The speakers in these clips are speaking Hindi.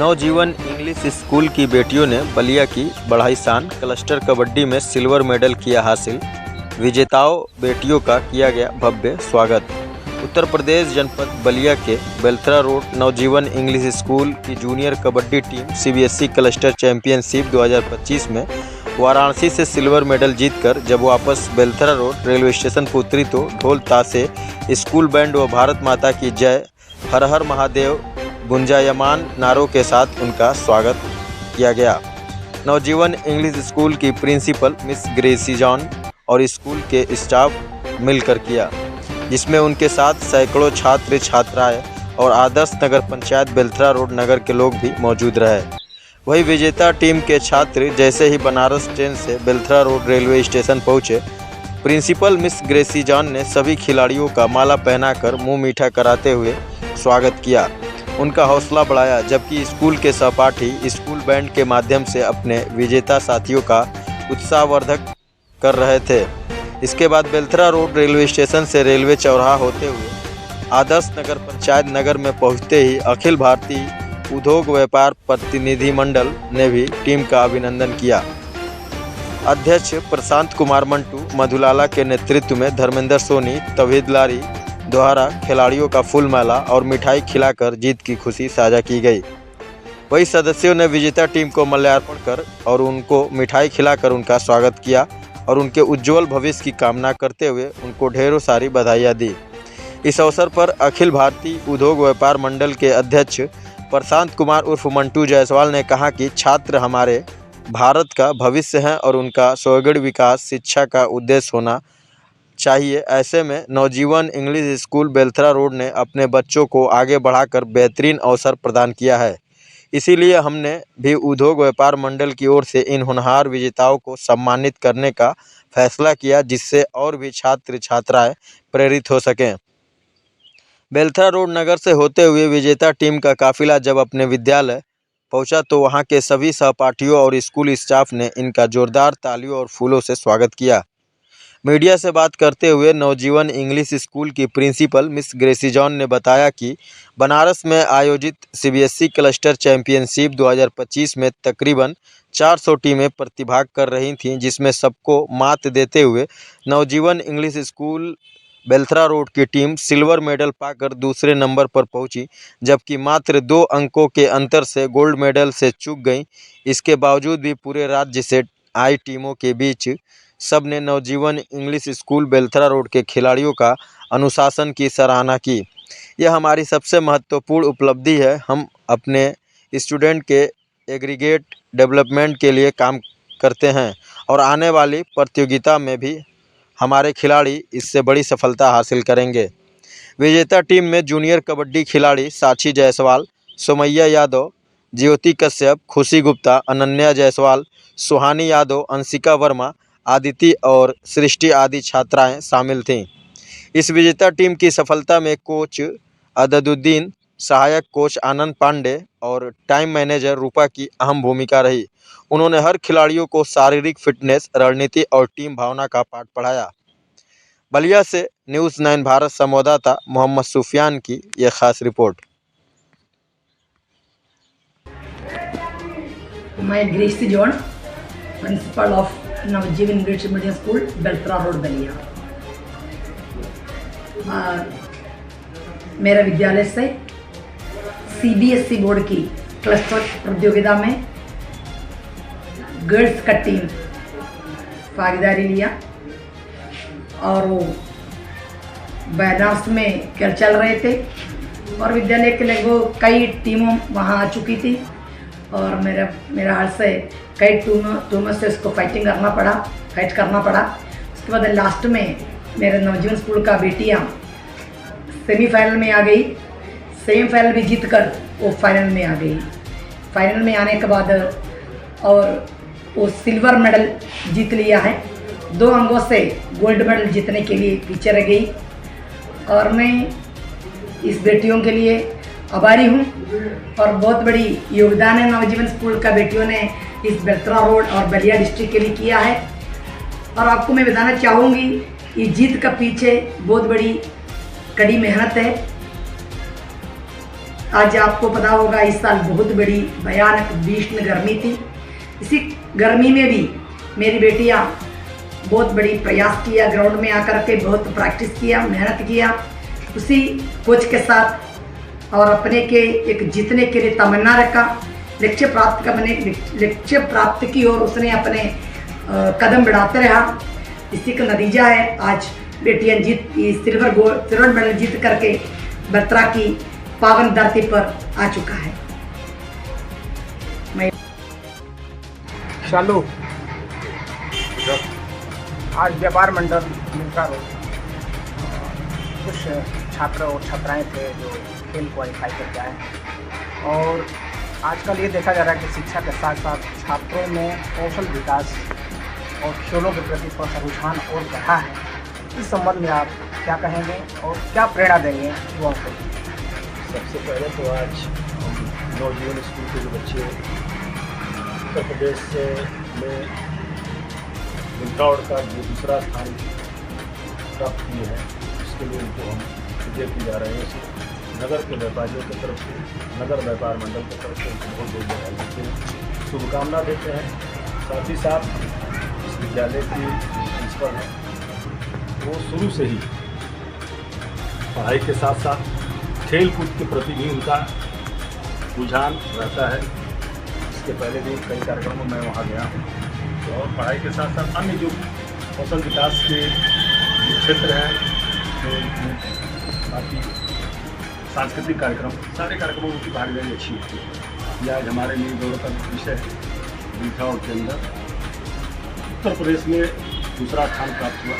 नवजीवन इंग्लिश स्कूल की बेटियों ने बलिया की बढ़ाई शान। क्लस्टर कबड्डी में सिल्वर मेडल किया हासिल। विजेताओं बेटियों का किया गया भव्य स्वागत। उत्तर प्रदेश जनपद बलिया के बेलथरा रोड नवजीवन इंग्लिश स्कूल की junior kabaddi team CBSE cluster championship 2025 में वाराणसी से सिल्वर मेडल जीतकर जब वापस बेलथरा रोड रेलवे स्टेशन पर उतरी तो ढोल ताशे, स्कूल बैंड व भारत माता की जय, हर हर महादेव गुंजायमान नारों के साथ उनका स्वागत किया गया। नवजीवन इंग्लिश स्कूल की प्रिंसिपल मिस ग्रेसी जॉन और स्कूल के स्टाफ मिलकर किया, जिसमें उनके साथ सैकड़ों छात्र छात्राएं और आदर्श नगर पंचायत बेलथरा रोड नगर के लोग भी मौजूद रहे। वही विजेता टीम के छात्र जैसे ही बनारस ट्रेन से बेलथरा रोड रेलवे स्टेशन पहुंचे, प्रिंसिपल मिस ग्रेसी जॉन ने सभी खिलाड़ियों का माला पहनाकर मुंह मीठा कराते हुए स्वागत किया, उनका हौसला बढ़ाया, जबकि स्कूल के सहपाठी स्कूल बैंड के माध्यम से अपने विजेता साथियों का उत्साहवर्धक कर रहे थे। इसके बाद बेलथरा रोड रेलवे स्टेशन से रेलवे चौराहा होते हुए आदर्श नगर पंचायत नगर में पहुंचते ही अखिल भारतीय उद्योग व्यापार प्रतिनिधि मंडल ने भी टीम का अभिनंदन किया। अध्यक्ष प्रशांत कुमार मंटू मधुलाला के नेतृत्व में धर्मेंद्र सोनी तौहीद लारी द्वारा खिलाड़ियों का फूल माला और मिठाई खिलाकर जीत की खुशी साझा की गई। वही सदस्यों ने विजेता टीम को माल्यार्पण कर और उनको मिठाई खिलाकर उनका स्वागत किया और उनके उज्जवल भविष्य की कामना करते हुए उनको ढेरों सारी बधाइयाँ दी। इस अवसर पर अखिल भारतीय उद्योग व्यापार मंडल के अध्यक्ष प्रशांत कुमार उर्फ मंटू जायसवाल ने कहा कि छात्र हमारे भारत का भविष्य हैं और उनका सर्वांगीण विकास शिक्षा का उद्देश्य होना चाहिए। ऐसे में नवजीवन इंग्लिश स्कूल बेलथरा रोड ने अपने बच्चों को आगे बढ़ाकर बेहतरीन अवसर प्रदान किया है। इसीलिए हमने भी उद्योग व्यापार मंडल की ओर से इन होनहार विजेताओं को सम्मानित करने का फैसला किया, जिससे और भी छात्र छात्राएं प्रेरित हो सकें। बेलथरा रोड नगर से होते हुए विजेता टीम का काफिला जब अपने विद्यालय पहुंचा तो वहां के सभी सहपाठियों और स्कूल स्टाफ ने इनका जोरदार तालियों और फूलों से स्वागत किया। मीडिया से बात करते हुए नवजीवन इंग्लिश स्कूल की प्रिंसिपल मिस ग्रेसी जॉन ने बताया कि बनारस में आयोजित सीबीएसई क्लस्टर चैंपियनशिप 2025 में तकरीबन 400 टीमें प्रतिभाग कर रही थीं, जिसमें सबको मात देते हुए नवजीवन इंग्लिश स्कूल बेलथरा रोड की टीम सिल्वर मेडल पाकर दूसरे नंबर पर पहुंची, जबकि मात्र 2 अंकों के अंतर से गोल्ड मेडल से चूक गई। इसके बावजूद भी पूरे राज्य से आई टीमों के बीच सब ने नवजीवन इंग्लिश स्कूल बेलथरा रोड के खिलाड़ियों का अनुशासन की सराहना की। यह हमारी सबसे महत्वपूर्ण उपलब्धि है। हम अपने स्टूडेंट के एग्रीगेट डेवलपमेंट के लिए काम करते हैं और आने वाली प्रतियोगिता में भी हमारे खिलाड़ी इससे बड़ी सफलता हासिल करेंगे। विजेता टीम में जूनियर कबड्डी खिलाड़ी साक्षी जायसवाल, सोमैया यादव, ज्योति कश्यप, खुशी गुप्ता, अनन्या जायसवाल, सुहानी यादव, अंशिका वर्मा, आदिति और सृष्टि आदि छात्राएं शामिल थीं। इस विजेता टीम की सफलता में कोच अददुद्दीन, सहायक कोच आनंद पांडे और टाइम मैनेजर रूपा की अहम भूमिका रही। उन्होंने हर खिलाड़ियों को शारीरिक फिटनेस, रणनीति और टीम भावना का पाठ पढ़ाया। बलिया से न्यूज़ 9 भारत संवाददाता मोहम्मद सुफियान की यह खास रिपोर्ट। मैं Gracy John, principal of Navjivan English medium school Belthara road Ballia. मेरा विद्यालय से सीबीएसई बोर्ड की क्लस्टर प्रतियोगिता में गर्ल्स का टीम भागीदारी लिया और वो बनारस में चल रहे थे और विद्यालय के लगभग कई टीमों वहाँ आ चुकी थी और मेरा हाल से कई टीमों से उसको फाइट करना पड़ा। उसके बाद लास्ट में मेरे नवजीवन स्कूल का बेटियाँ सेमीफाइनल में आ गई। सेमीफाइनल भी जीतकर वो फाइनल में आ गई। फाइनल में आने के बाद और वो सिल्वर मेडल जीत लिया है। 2 अंकों से गोल्ड मेडल जीतने के लिए पीछे रह गई और मैं इस बेटियों के लिए आभारी हूँ और बहुत बड़ी योगदान है नवजीवन स्कूल का बेटियों ने इस बेलथरा रोड और बलिया डिस्ट्रिक्ट के लिए किया है। और आपको मैं बताना चाहूँगी इस जीत का पीछे बहुत बड़ी कड़ी मेहनत है आज आपको पता होगा इस साल बहुत बड़ी भयानक भीषण गर्मी थी। इसी गर्मी में भी मेरी बेटियां बहुत बड़ी प्रयास किया, ग्राउंड में आकर के बहुत प्रैक्टिस किया, मेहनत किया उसी कोच के साथ, और अपने के एक जीतने के लिए तमन्ना रखा, लक्ष्य प्राप्त की और उसने अपने कदम बढ़ाते रहा। इसी का नतीजा है आज बेटियां सिल्वर मेडल जीत करके बत्रा की पावन धरती पर आ चुका है। मैं चालू आज व्यापार मंडल मिलता कुछ छात्र और छात्राएं थे जो खेल क्वालिफाई करके आए, और आजकल ये देखा जा रहा है कि शिक्षा के साथ साथ छात्रों में कौशल विकास और खेलों के प्रति थोड़ा सा रुझान और बढ़ा है। इस संबंध में आप क्या कहेंगे और क्या प्रेरणा देंगे युवाओं को? सबसे पहले तो आज नवजीवन स्कूल के जो बच्चे उत्तर प्रदेश में दौड़ का जो दूसरा स्थान प्राप्त किए हैं, उसके लिए उनको हम विजय की जा रहे हैं। नगर के व्यापारियों की तरफ से, नगर व्यापार मंडल की तरफ से उनको बहुत बहुत बधाई देते हैं, शुभकामना देते हैं। साथ ही साथ इस विद्यालय की प्रिंसिपल हैं, वो शुरू से ही पढ़ाई के साथ साथ खेल कूद के प्रति भी उनका रुझान रहता है। इसके पहले भी कई कार्यक्रमों में वहाँ गया हूँ, और पढ़ाई के साथ साथ अन्य जो कौशल विकास के जो क्षेत्र हैं, बाकी सांस्कृतिक कार्यक्रम, सारे कार्यक्रमों की भागीदारी अच्छी होती है। यह आज हमारे लिए गौरव का विषय है। बिलथरा के अंदर उत्तर प्रदेश में दूसरा स्थान प्राप्त हुआ।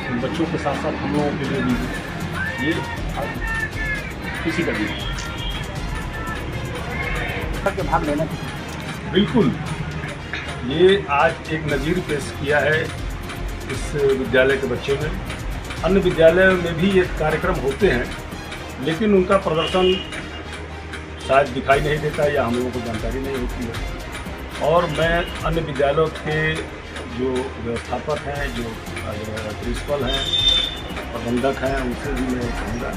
उन बच्चों के साथ साथ हम लोगों के लिए भी ये किसी का भी के भाग लेना बिल्कुल, ये आज एक नज़ीर पेश किया है इस विद्यालय के बच्चों ने। अन्य विद्यालयों में भी ये कार्यक्रम होते हैं, लेकिन उनका प्रदर्शन शायद दिखाई नहीं देता या हम लोगों को जानकारी नहीं होती है। और मैं अन्य विद्यालयों के जो व्यवस्थापक हैं, जो प्रिंसिपल हैं, प्रबंधक हैं, उनसे भी मैं कहूँगा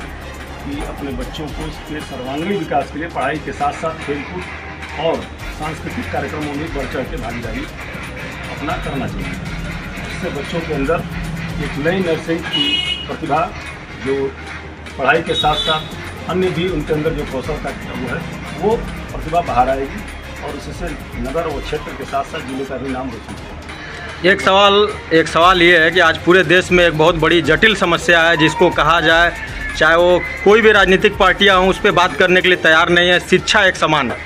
कि अपने बच्चों को उसके सर्वांगीण विकास के लिए पढ़ाई के साथ साथ खेलकूद और सांस्कृतिक कार्यक्रमों में बढ़ चढ़ के भागीदारी अपना करना चाहिए। इससे बच्चों के अंदर एक नई नर्सिंग की प्रतिभा, जो पढ़ाई के साथ साथ अन्य भी उनके अंदर जो कौशल का वो है, वो प्रतिभा बाहर आएगी, और उससे नगर और क्षेत्र के साथ साथ जिले का भी नाम रोशन होगा। एक सवाल ये है कि आज पूरे देश में एक बहुत बड़ी जटिल समस्या है, जिसको कहा जाए, चाहे वो कोई भी राजनीतिक पार्टियां हों, उस पर बात करने के लिए तैयार नहीं है। शिक्षा एक समान है,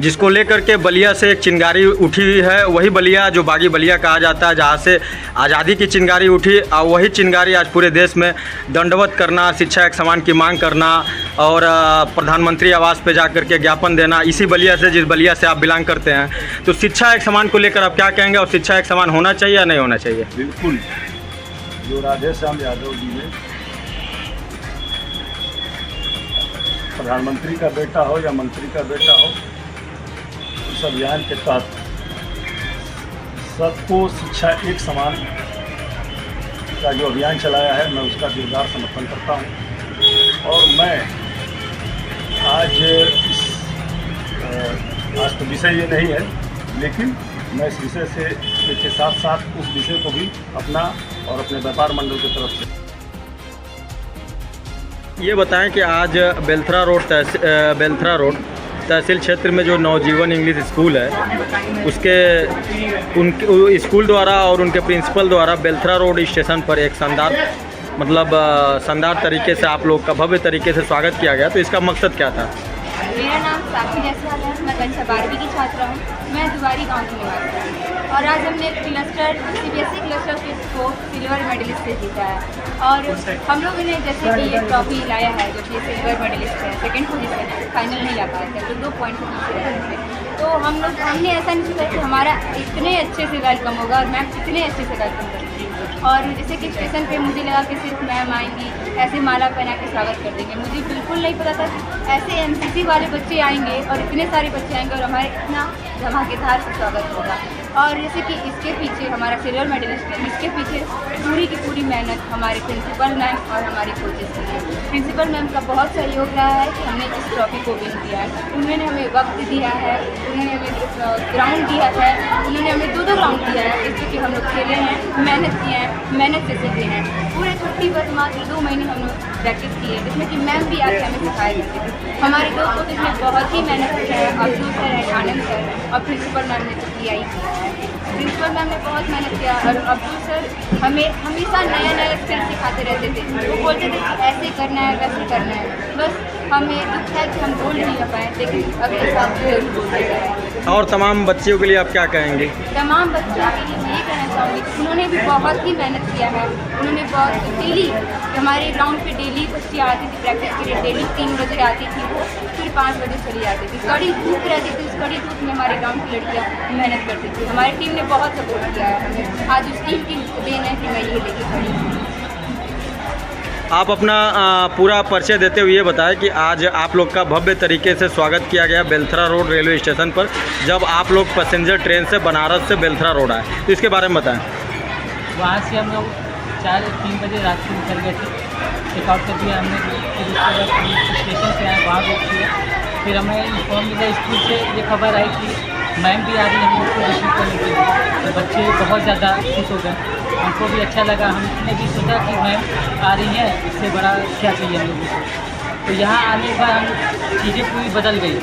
जिसको लेकर के बलिया से एक चिंगारी उठी हुई है। वही बलिया जो बागी बलिया कहा जाता है, जहाँ से आज़ादी की चिंगारी उठी, और वही चिंगारी आज पूरे देश में दंडवत करना, शिक्षा एक समान की मांग करना और प्रधानमंत्री आवास पे जा कर के ज्ञापन देना, इसी बलिया से, जिस बलिया से आप बिलोंग करते हैं। तो शिक्षा एक समान को लेकर आप क्या कहेंगे, और शिक्षा एक समान होना चाहिए या नहीं होना चाहिए? बिल्कुल, जो राधेश्याम यादव जी ने प्रधानमंत्री का बेटा हो या मंत्री का बेटा हो, इस अभियान के तहत सबको शिक्षा एक समान का जो अभियान चलाया है, मैं उसका जोरदार समर्थन करता हूँ। और मैं आज आज तो विषय ये नहीं है, लेकिन मैं इस विषय से के साथ साथ उस विषय को भी अपना और अपने व्यापार मंडल की तरफ से। ये बताएं कि आज बेलथरा रोड तहसील क्षेत्र में जो नवजीवन इंग्लिश स्कूल है, उनके स्कूल द्वारा और उनके प्रिंसिपल द्वारा बेलथरा रोड स्टेशन पर एक शानदार तरीके से आप लोग का भव्य तरीके से स्वागत किया गया। तो इसका मकसद क्या था? मेरा नाम साक्षी जायसवाल है, मैं कक्षा 12वीं की छात्रा हूँ। मैं दुवारी गांव की निवासी हूँ, और आज हमने एक क्लस्टर CBSE क्लस्टर को सिल्वर मेडलिस्ट से जीता है। और हम लोगों ने जैसे कि ये ट्रॉफी लाया है, जो कि सिल्वर मेडलिस्ट है, सेकंड पोजीशन है, फाइनल नहीं ला पाए थे, तो 2 पॉइंट से पीछे रहे थे। तो हमने ऐसा नहीं सोचा कि हमारा इतने अच्छे से वेलकम होगा और मैम इतने अच्छे से वेलकम करेंगी। और जैसे कि स्टेशन पे मुझे लगा कि सिर्फ मैम आएंगी, ऐसे माला पहना के स्वागत कर देंगे। मुझे बिल्कुल नहीं पता था कि ऐसे NCC वाले बच्चे आएंगे और इतने सारे बच्चे आएंगे और हमारे इतना धमाकेदार से स्वागत होगा। और जैसे कि इसके पीछे हमारा सिल्वर मेडलिस्ट है, इसके पीछे पूरी की पूरी मेहनत हमारे प्रिंसिपल मैम और हमारे कोचेस की है। प्रिंसिपल मैम का बहुत सहयोग रहा है कि हमने इस ट्रॉफी को विन किया है। उन्होंने हमें वक्त दिया है, उन्होंने हमें ग्राउंड दिया है, उन्होंने हमें 2 ग्राउंड दिया है जिससे कि हम लोग खेले हैं, मेहनत किए हैं, मेहनत से सीखे हैं। पूरे छुट्टी पर मात्र 2 महीने हम लोग प्रैक्टिस की है, जिसमें कि मैम भी आके हमें सिखाया करते थे। हमारे दोस्तों तो इसमें बहुत ही मेहनत की है, अब्दुल सर है, आनंद सर और प्रिंसिपल मैम ने तो किया ही किया है। प्रिंसिपल मैम ने बहुत मेहनत किया और अब्दुल सर हमें हमेशा नया नया स्किल सिखाते रहते थे। वो बोलते थे कि ऐसे करना है, वैसे करना है। बस हमें दुख है कि हम गोल्ड नहीं कर पाए, लेकिन अगले साल जरूर गोल्ड लेकर। और तमाम बच्चियों के लिए आप क्या कहेंगे? तमाम बच्चों के लिए ये कहना चाहूँगी कि उन्होंने भी बहुत ही मेहनत किया है। उन्होंने बहुत डेली हमारे ग्राउंड पे डेली बच्चियाँ आती थी प्रैक्टिस के लिए, डेली 3 बजे आती थी वो, फिर 5 बजे चली जाती थी। कड़ी धूप रहती थी, उस कड़ी धूप में हमारे ग्राउंड की लड़कियाँ मेहनत करती थी। हमारी टीम ने बहुत सपोर्ट किया है हमें। आज उस टीम की देन है कि मैं ये लेके खड़ी हूँ। आप अपना पूरा परिचय देते हुए ये बताएं कि आज आप लोग का भव्य तरीके से स्वागत किया गया बेलथरा रोड रेलवे स्टेशन पर, जब आप लोग पैसेंजर ट्रेन से बनारस से बेलथरा रोड आए, तो इसके बारे में बताएं। वहाँ से हम लोग 3 बजे रात को निकल गए थे, चेकआउट कर दिया हमने। फिर उसके बाद पुलिस स्टेशन से आए, वहाँ रुक किए। फिर हमें इन्फॉर्म मिला स्कूल से, ये खबर आई कि मैम भी आ रही है हम लोग को रिसीव करने के लिए। तो बच्चे बहुत ज़्यादा खुश हो गए, हमको भी अच्छा लगा। हमने भी सोचा कि मैम आ रही है, इससे बड़ा क्या चाहिए हम लोगों को। तो यहाँ आने के बाद हम चीज़ें पूरी बदल गई।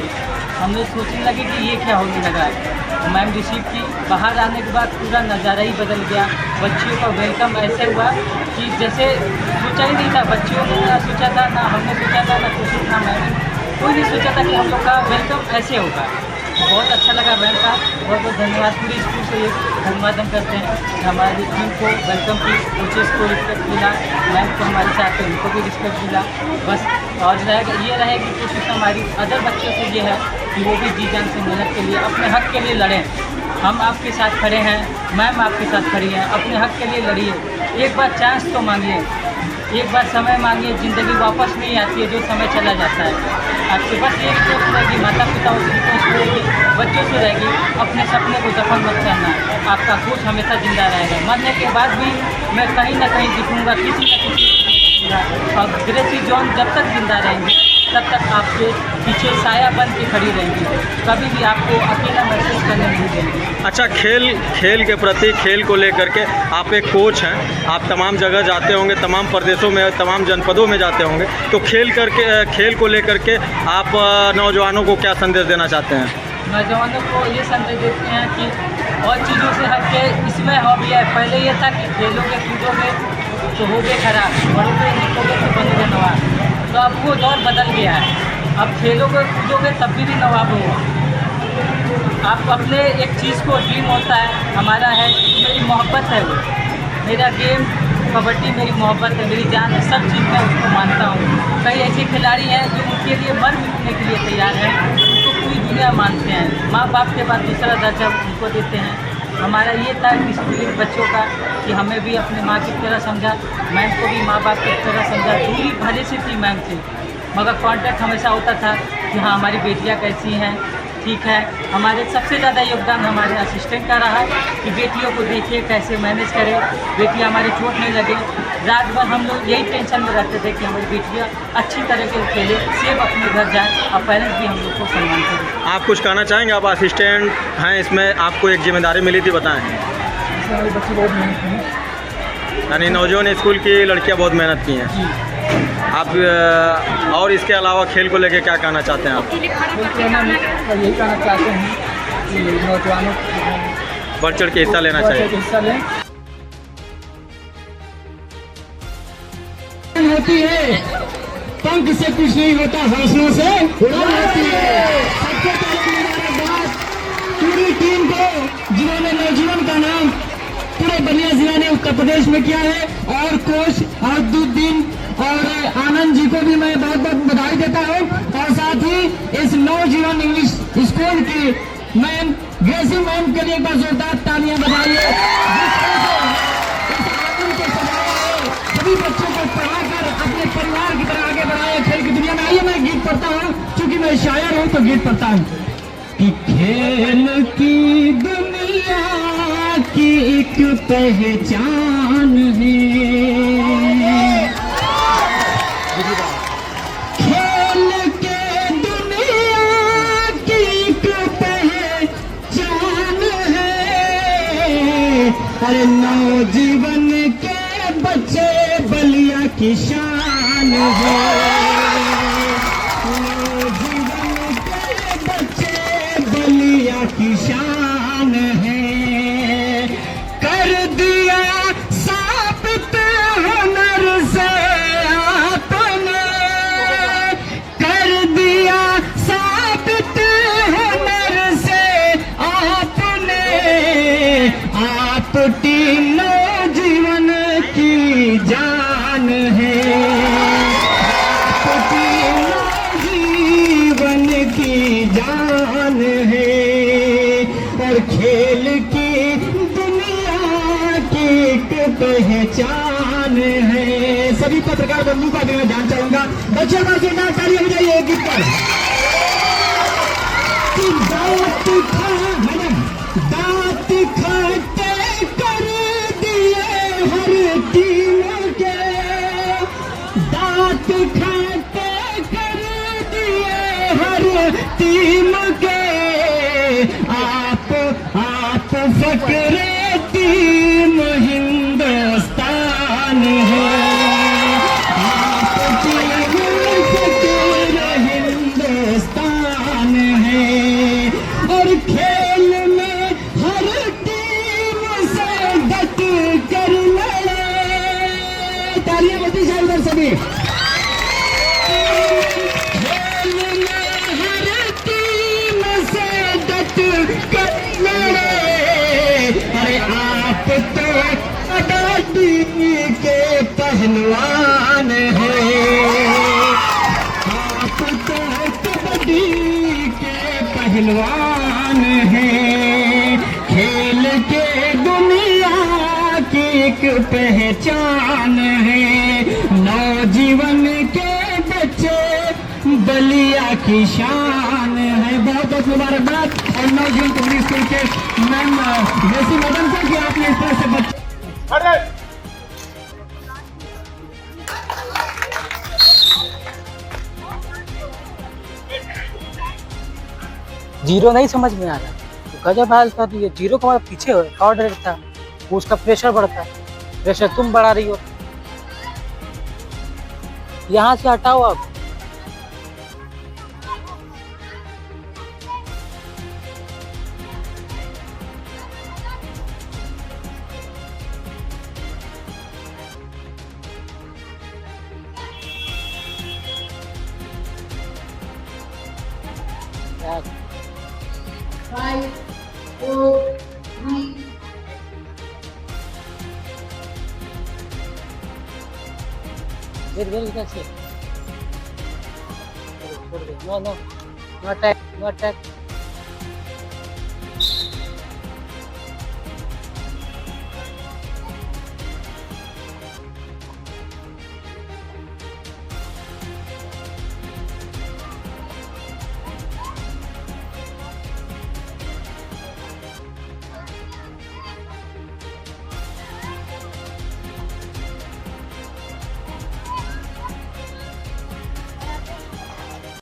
हम लोग सोचने लगे कि ये क्या होने लगा है। मैम रिसीव की, बाहर आने के बाद पूरा नज़ारा ही बदल गया। बच्चियों का वेलकम ऐसे हुआ कि जैसे सोचा ही नहीं था। बच्चियों ने ना सोचा था, ना हमने सोचा था, ना कुछ ना मैम, कोई नहीं सोचा था कि हम लोग का वेलकम ऐसे होगा। बहुत अच्छा लगा मैम का, बहुत बहुत धन्यवाद। पूरी स्कूल से ये धन्यवाद हम करते हैं कि हमारी टीम को वेलकम की, कोचेस को रिस्पेक्ट मिला, मैम को हमारे साथ थे उनको भी रिस्पेक्ट मिला। बस और रहेगी कोशिश हमारी अदर बच्चों से ये है कि वो भी जी जान से मेहनत के लिए, अपने हक के लिए लड़ें। हम आपके साथ खड़े हैं, मैम आपके साथ खड़ी हैं, अपने हक के लिए लड़िए। एक बार चांस तो मांगिए, एक बार समय मांगिए। ज़िंदगी वापस नहीं आती है, जो समय चला जाता है। आपके बस एक सोच रहेगी, माता पिता से सोच रहेगी, बच्चों से रहेगी, अपने सपने को दफन मत करना। आपका कोच हमेशा जिंदा रहेगा। मरने के बाद भी मैं कहीं ना कहीं दिखूँगा, किसी न किसी। और ग्रेसी जॉन जब तक जिंदा रहेंगे तब तक आपके पीछे साया बन के खड़ी रहेंगी, कभी भी आपको अकेला महसूस करने नहीं देंगे। अच्छा, खेल के प्रति, खेल को लेकर के आप एक कोच हैं, आप तमाम जगह जाते होंगे, तमाम प्रदेशों में, तमाम जनपदों में जाते होंगे, तो खेल को लेकर के आप नौजवानों को क्या संदेश देना चाहते हैं? नौजवानों को ये संदेश देते हैं कि और चीज़ों से हट के इसमें हॉबी है। पहले ये था कि खेलोगे कूदोगे तो हो गए खराब, पढ़ोगे लिखोगे तो बनोगे नवाब। तो अब वो दौर बदल गया है, अब खेलोगे कूदोगे तब भी नवाब हो। आप अपने एक चीज़ को ड्रीम होता है, हमारा है, मेरी मोहब्बत है, वो मेरा गेम कबड्डी मेरी मोहब्बत है, मेरी जान है, सब चीज़ मैं उसको मानता हूँ। कई ऐसे खिलाड़ी हैं जो उनके लिए मर मिटने के लिए तैयार हैं, उनको पूरी दुनिया मानते हैं। माँ बाप के बाद दूसरा दर्जा उनको देते हैं। हमारा ये था कि स्कूली बच्चों का कि हमें भी अपने माँ की तरह समझा, मैम को भी माँ बाप की तरह समझा। दूरी भले से थी मैम से, मगर कांटेक्ट हमेशा होता था कि हाँ हमारी बेटियाँ कैसी हैं, ठीक है। हमारे सबसे ज़्यादा योगदान हमारे असिस्टेंट का रहा कि बेटियों को देखिए कैसे मैनेज करें, बेटियाँ हमारी चोट नहीं लगे। रात भर हम लोग यही टेंशन में रहते थे कि हमारी बेटियाँ अच्छी तरह से खेले, सेफ अपने घर जाए और पेरेंट्स भी हम लोग को सम्मान करें। आप कुछ कहना चाहेंगे? आप असिस्टेंट हैं, इसमें आपको एक जिम्मेदारी मिली थी, बताएं। हमारे बच्चे बहुत मेहनत की, यानी नौजवान स्कूल की लड़कियाँ बहुत मेहनत की हैं। आप और इसके अलावा खेल को लेकर क्या कहना चाहते हैं? आप यही कहना चाहते हैं कि नौजवानों को बढ़ चढ़ के हिस्सा लेना चाहिए। हिस्सा लें। होती है, पंख से कुछ नहीं होता, हौसलों से उड़ान होती है। सबसे पहले मुबारकबाद पूरी टीम को जिन्होंने नौजवान का नाम पूरे बलिया जिला ने उत्तर प्रदेश में किया है, और कोच अब्दुद्दीन और आनंद जी को भी मैं बहुत बहुत बधाई देता हूँ। और साथ ही इस नौजवान इंग्लिश स्कूल की मैम ग्रेसी मैम के लिए एक बार जोरदार तालियां बजाइए, सभी बच्चों को पढ़ाकर अपने परिवार की तरह आगे बढ़ाए खेल की दुनिया में। आइए मैं गीत पढ़ता हूँ, क्योंकि मैं शायर हूँ तो गीत पढ़ता हूँ कि खेल की दुनिया की एक पहचान है, अरे नौजीवन के बच्चे बलिया की शान है। नौजीवन के बच्चे बलिया की शान है। कर दिया साबित हुनर से आपने, कर दिया साबित हुनर से आपने। आप तीनों जीवन की जान है। आप तीनों जीवन की जान है। और खेल की दुनिया की एक पहचान है। सभी पत्रकार बंधु का भी मैं ध्यान चाहूंगा। बच्चों का जोरदार ताली हो जाइए एक गीत पर। कि दांत खाते कर दिए हर टीम के, दांत खाते कर दिए हर टीम के। आप फकरे टीम हिंदुस्तान है। आप टीम फकरे हिंदुस्तान है। और खेल में हर टीम से डट कर लड़े। तालियां बजती जाए उधर सभी। खेल में हर टीम से डट कर लड़े। अरे आप तो कबड्डी के पहलवान हैं। आप तो कबड्डी के पहलवान हैं। खेल के दुनिया की एक पहचान है। नौजीवन के बच्चे बलिया की शान है। बहुत बहुत मुबारकबाद। और नौजीवन पब्लिक स्कूल के मैम जैसी मैडम को कि आपने इस तरह से बच्चे जीरो नहीं समझ में आ रहा तो गजब हाल था। ये जीरो का हमारा पीछे ऑर्डर था, उसका प्रेशर बढ़ता है। प्रेशर तुम बढ़ा रही हो। यहाँ से हटाओ अब। No, no, no attack, no attack.